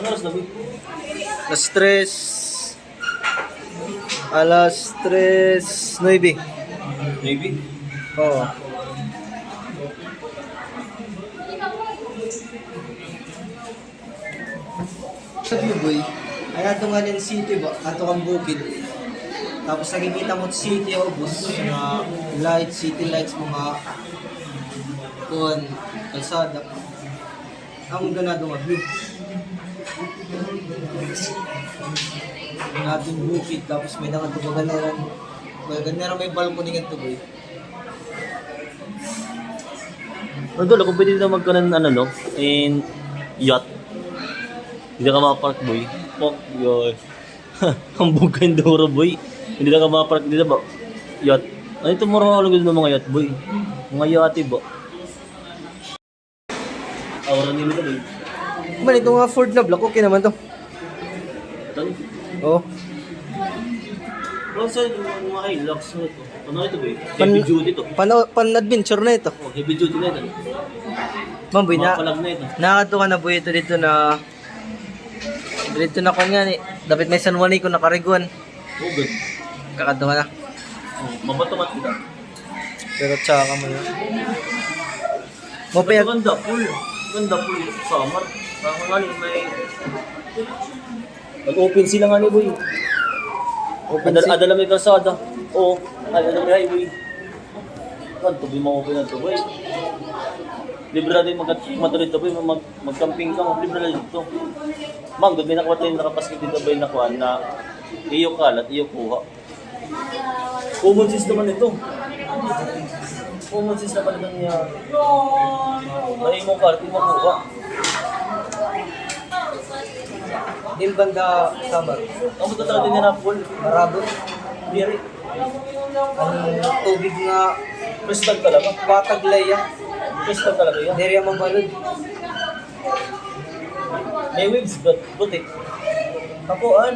Alas na, boy. Alas 3. Alas 3:09. Maybe. Oo. Sa view boy, ay ato nga ng city ba? Ato kang bukid. Tapos nakikita mo city o bus, mga lights, city lights, mga kuhan, kalsada. Ang ganado nga view. Ang ating bukid, tapos may nakatubagan. Ganera may balcony nga ito boy. Idol, ako pwede na magkaroon ano, no? In yacht. Hindi ka makapark, boy. Fuck, yun. Ang bugay duro, boy. Hindi na ka makapark dito ba? Yacht. Ano ito mura mga ng mga yacht, boy? Mga yate ba? Aura nila ito, boy. Man, ito nga Ford na block, okay naman to. Tani. Oo. Well, sir, mga Hilux mo ito. Ano ito, boy? Heavy duty ito. Pan-adventure na ito. Oh, heavy duty na ito. Ma'am, boy, Mga palag na ito. nakakato ka na boy ito dito na kung nga ni. Dapat may San Juanico na kariguan. Oh, good. Kakato ka na. Oh, mabato-mat kita. Pero tsaka mo na. Mo pa yan. Ganda, pool. Ganda, pool. Summer. Parang nga may... Nag-open sila nga ni, boy. Adala may kalsada. Oo, adala may highway. Kanto, di ma-open na ito, boy. Libre na din mag-matuloy ito, boy. Mag-camping ka, libre na dito. Mang, doon may nakuha tayo nakapaskit dito, boy, nakuha na iyo kalat, iyo kuha. Common system man ito. Common system man ito niya. May mo kalat, iyo kuha. Din banda summer. Ang matatawag din niya na pool. Marabot. Biri. Ang tubig nga Crystal talaga. pataglay yan. Crystal talaga yan. Dere ang mabalod. May waves, but buti. Kapuan.